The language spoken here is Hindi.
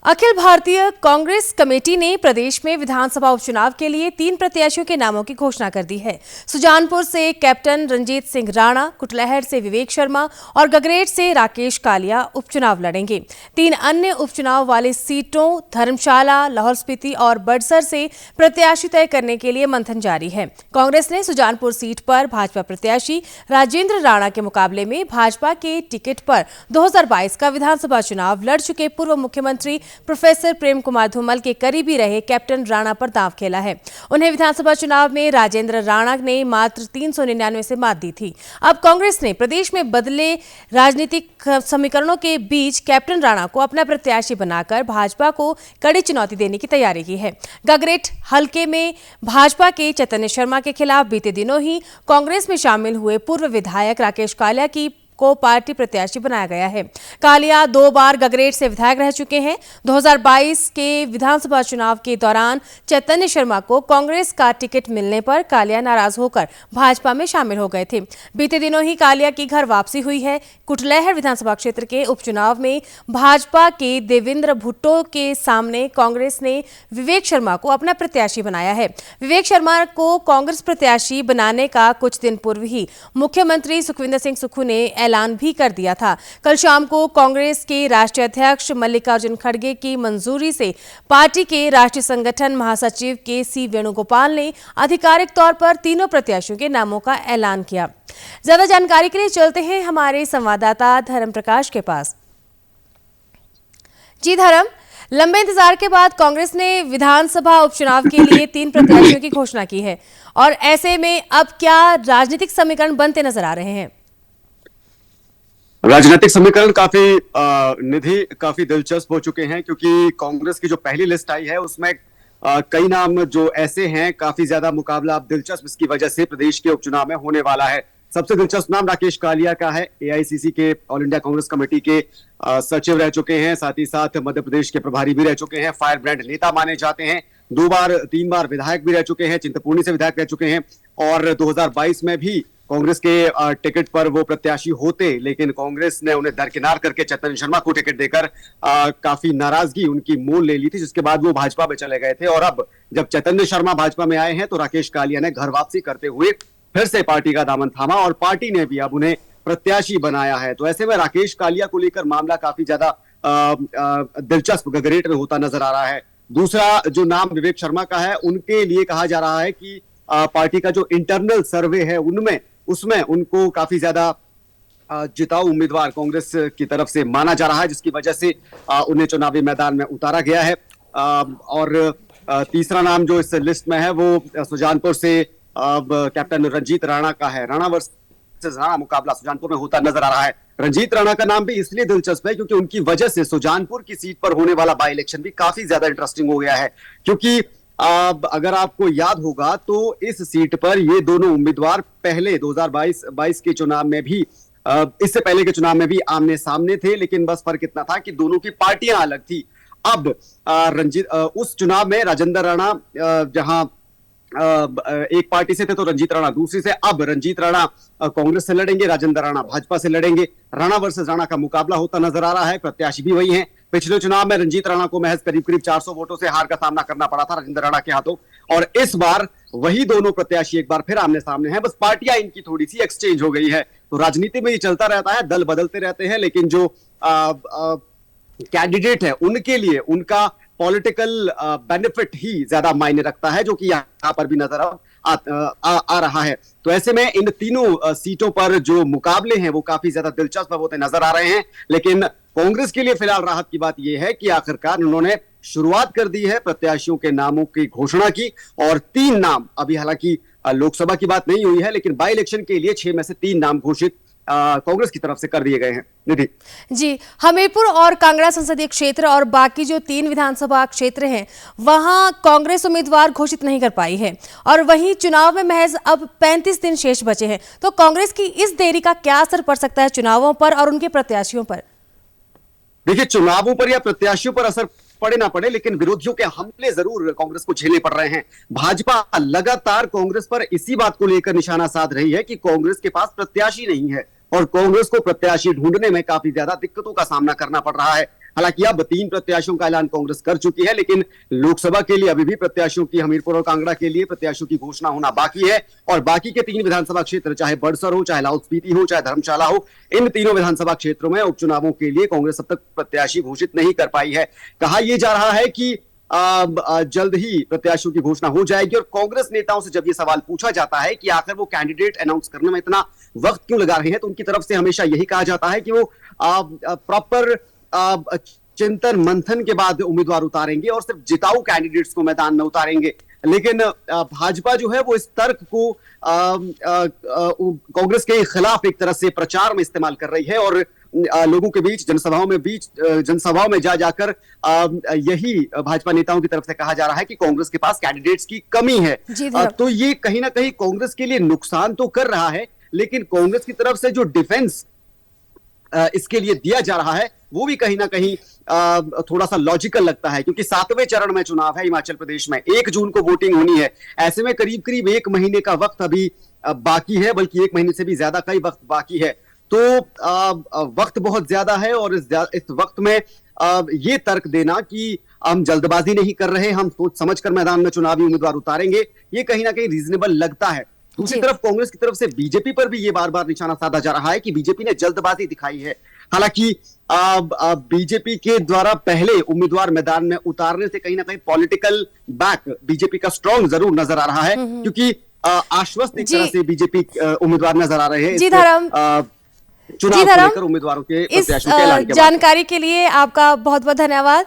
अखिल भारतीय कांग्रेस कमेटी ने प्रदेश में विधानसभा उपचुनाव के लिए 3 प्रत्याशियों के नामों की घोषणा कर दी है। सुजानपुर से कैप्टन रंजीत सिंह राणा, कुटलहर से विवेक शर्मा और गगरेट से राकेश कालिया उपचुनाव लड़ेंगे। 3 अन्य उपचुनाव वाली सीटों धर्मशाला, लाहौल स्पीति और बड़सर से प्रत्याशी तय करने के लिए मंथन जारी है। कांग्रेस ने सुजानपुर सीट पर भाजपा प्रत्याशी राजेंद्र राणा के मुकाबले में भाजपा के टिकट पर 2022 का विधानसभा चुनाव लड़ चुके पूर्व मुख्यमंत्री प्रोफेसर प्रेम कुमार धूमल के करीबी रहे कैप्टन राणा पर दांव खेला है। उन्हें विधानसभा चुनाव में राजेंद्र राणा ने मात्र 399 से मात दी थी। अब कांग्रेस ने प्रदेश में बदले राजनीतिक समीकरणों के बीच कैप्टन राणा को अपना प्रत्याशी बनाकर भाजपा को कड़ी चुनौती देने की तैयारी की है। गगरेट हलके में भाजपा के चैतन्य शर्मा के खिलाफ बीते दिनों ही कांग्रेस में शामिल हुए पूर्व विधायक राकेश कालिया को पार्टी प्रत्याशी बनाया गया है। कालिया 2 बार गगरेट से विधायक रह चुके हैं। 2022 के विधानसभा चुनाव के दौरान चैतन्य शर्मा को कांग्रेस का टिकट मिलने पर कालिया नाराज होकर भाजपा में शामिल हो गए थे। बीते दिनों ही कालिया की घर वापसी हुई है। कुटलहर विधानसभा क्षेत्र के उपचुनाव में भाजपा के देवेंद्र भुट्टो के सामने कांग्रेस ने विवेक शर्मा को अपना प्रत्याशी बनाया है। विवेक शर्मा को कांग्रेस प्रत्याशी बनाने का कुछ दिन पूर्व ही मुख्यमंत्री सुखविंदर सिंह सुक्खू ने ऐलान भी कर दिया था। कल शाम को कांग्रेस के राष्ट्रीय अध्यक्ष मल्लिकार्जुन खड़गे की मंजूरी से पार्टी के राष्ट्रीय संगठन महासचिव के.सी. वेणुगोपाल ने आधिकारिक तौर पर तीनों प्रत्याशियों के नामों का ऐलान किया। ज्यादा जानकारी के लिए चलते हैं हमारे संवाददाता धर्म प्रकाश के पास। जी धर्म, लंबे इंतजार के बाद कांग्रेस ने विधानसभा उपचुनाव के लिए 3 प्रत्याशियों की घोषणा की है और ऐसे में अब क्या राजनीतिक समीकरण बनते नजर आ रहे हैं? राजनीतिक समीकरण काफी दिलचस्प हो चुके हैं, क्योंकि कांग्रेस की जो पहली लिस्ट आई है उसमें कई नाम जो ऐसे हैं, काफी ज्यादा मुकाबला अब दिलचस्प इसकी वजह से प्रदेश के उपचुनाव में होने वाला है। सबसे दिलचस्प नाम राकेश कालिया का है। एआईसीसी के ऑल इंडिया कांग्रेस कमेटी के सचिव रह चुके हैं, साथ ही साथ मध्य प्रदेश के प्रभारी भी रह चुके हैं, फायर ब्रांड नेता माने जाते हैं, 3 बार विधायक भी रह चुके हैं, चिंतपूर्णी से विधायक रह चुके हैं और 2022 में भी कांग्रेस के टिकट पर वो प्रत्याशी होते, लेकिन कांग्रेस ने उन्हें दरकिनार करके चैतन्य शर्मा को टिकट देकर काफी नाराजगी उनकी मोल ले ली थी, जिसके बाद वो भाजपा में चले गए थे। और अब जब चैतन्य शर्मा भाजपा में आए हैं तो राकेश कालिया ने घर वापसी करते हुए फिर से पार्टी का दामन थामा और पार्टी ने भी अब उन्हें प्रत्याशी बनाया है। तो ऐसे में राकेश कालिया को लेकर मामला काफी ज्यादा दिलचस्प गगरेट में होता नजर आ रहा है। दूसरा जो नाम विवेक शर्मा का है, उनके लिए कहा जा रहा है कि पार्टी का जो इंटरनल सर्वे है उसमें उनको काफी ज्यादा जिताऊ उम्मीदवार कांग्रेस की तरफ से माना जा रहा है, जिसकी वजह से उन्हें चुनावी मैदान में उतारा गया है। और तीसरा नाम जो इस लिस्ट में है वो सुजानपुर से कैप्टन रंजीत राणा का है। राणा वर्सेस राणा मुकाबला सुजानपुर में होता नजर आ रहा है। रंजीत राणा का नाम भी इसलिए दिलचस्प है क्योंकि उनकी वजह से सुजानपुर की सीट पर होने वाला बाई इलेक्शन भी काफी ज्यादा इंटरेस्टिंग हो गया है, क्योंकि अगर आपको याद होगा तो इस सीट पर ये दोनों उम्मीदवार पहले 2022 के चुनाव में भी इससे पहले के चुनाव में भी आमने सामने थे, लेकिन बस फर्क इतना था कि दोनों की पार्टियां अलग थी। अब उस चुनाव में राजेंद्र राणा जहां एक पार्टी से थे तो रंजीत राणा दूसरी से, अब रंजीत राणा कांग्रेस से लड़ेंगे, राजेंद्र राणा भाजपा से लड़ेंगे। राणा वर्सेस राणा का मुकाबला होता नजर आ रहा है। प्रत्याशी भी वही हैं। पिछले चुनाव में रंजीत राणा को महज करीब 400 वोटों से हार का सामना करना पड़ा था राजेंद्र राणा के हाथों, और इस बार वही दोनों प्रत्याशी एक बार फिर आमने सामने हैं। बस पार्टियां इनकी थोड़ी सी एक्सचेंज हो गई है। तो राजनीति में ये चलता रहता है, दल बदलते रहते हैं, लेकिन जो कैंडिडेट है उनके लिए उनका पॉलिटिकल बेनिफिट ही ज्यादा मायने रखता है, जो कि यहाँ पर भी नजर आ रहा है। तो ऐसे में इन तीनों सीटों पर जो मुकाबले हैं वो काफी ज्यादा दिलचस्प होते नजर आ रहे हैं। लेकिन कांग्रेस के लिए फिलहाल राहत की बात यह है कि आखिरकार उन्होंने शुरुआत कर दी है, प्रत्याशियों के नामों की घोषणा की, और 3 नाम अभी, हालांकि लोकसभा की बात नहीं हुई है, लेकिन बाई इलेक्शन के लिए 6 में से 3 नाम घोषित कांग्रेस की तरफ से कर दिए गए हैं। निधि जी, हमीरपुर और कांगड़ा संसदीय क्षेत्र और बाकी जो 3 विधानसभा क्षेत्र हैं वहां कांग्रेस उम्मीदवार घोषित नहीं कर पाई है और वहीं चुनाव में महज अब 35 दिन शेष बचे हैं। तो कांग्रेस की इस देरी का क्या असर पड़ सकता है चुनावों पर और उनके प्रत्याशियों पर? देखिए, चुनावों पर या प्रत्याशियों पर असर पड़े ना पड़े, लेकिन विरोधियों के हमले जरूर कांग्रेस को झेलने पड़ रहे हैं। भाजपा लगातार कांग्रेस पर इसी बात को लेकर निशाना साध रही है कि कांग्रेस के पास प्रत्याशी नहीं है और कांग्रेस को प्रत्याशी ढूंढने में काफी ज्यादा दिक्कतों का सामना करना पड़ रहा है। हालांकि अब 3 प्रत्याशियों का ऐलान कांग्रेस कर चुकी है, लेकिन लोकसभा के लिए अभी भी प्रत्याशियों की, हमीरपुर और कांगड़ा के लिए प्रत्याशियों की घोषणा होना बाकी है। और बाकी के 3 विधानसभा क्षेत्र, चाहे बड़सर हो, चाहे लाहौल स्पीति हो, चाहे धर्मशाला हो, इन तीनों विधानसभा क्षेत्रों में उपचुनावों के लिए कांग्रेस अब तक प्रत्याशी घोषित नहीं कर पाई है। कहा यह जा रहा है कि जल्द ही प्रत्याशियों की घोषणा हो जाएगी। और कांग्रेस नेताओं से जब यह सवाल पूछा जाता है कि आखिर वो कैंडिडेट अनाउंस करने में इतना वक्त क्यों लगा रहे हैं, तो उनकी तरफ से हमेशा यही कहा जाता है कि वो प्रॉपर चिंतन मंथन के बाद उम्मीदवार उतारेंगे और सिर्फ जिताऊ कैंडिडेट्स को मैदान में उतारेंगे। लेकिन भाजपा जो है वो इस तर्क को कांग्रेस के खिलाफ एक तरह से प्रचार में इस्तेमाल कर रही है और लोगों के बीच, जनसभाओं में जा जाकर यही भाजपा नेताओं की तरफ से कहा जा रहा है कि कांग्रेस के पास कैंडिडेट्स की कमी है। तो ये कहीं ना कहीं कांग्रेस के लिए नुकसान तो कर रहा है, लेकिन कांग्रेस की तरफ से जो डिफेंस इसके लिए दिया जा रहा है वो भी कहीं ना कहीं थोड़ा सा लॉजिकल लगता है, क्योंकि 7वें चरण में चुनाव है हिमाचल प्रदेश में, 1 जून को वोटिंग होनी है। ऐसे में करीब करीब 1 महीने का वक्त अभी बाकी है, बल्कि 1 महीने से भी ज्यादा का ही वक्त बाकी है। तो वक्त बहुत ज्यादा है और इस वक्त में ये तर्क देना कि हम जल्दबाजी नहीं कर रहे, हम सोच समझकर मैदान में चुनावी उम्मीदवार उतारेंगे, ये कहीं ना कहीं रीजनेबल लगता है। दूसरी तरफ कांग्रेस की तरफ से बीजेपी पर भी ये बार बार निशाना साधा जा रहा है कि बीजेपी ने जल्दबाजी दिखाई है। हालांकि बीजेपी के द्वारा पहले उम्मीदवार मैदान में उतारने से कहीं ना कहीं पॉलिटिकल बैक बीजेपी का स्ट्रांग जरूर नजर आ रहा है, क्योंकि आश्वस्त एक तरह से बीजेपी उम्मीदवार नजर आ रहे हैं चुनाव को लेकर उम्मीदवारों के प्रत्याशियों के ऐलान के बाद। जानकारी के लिए आपका बहुत बहुत धन्यवाद।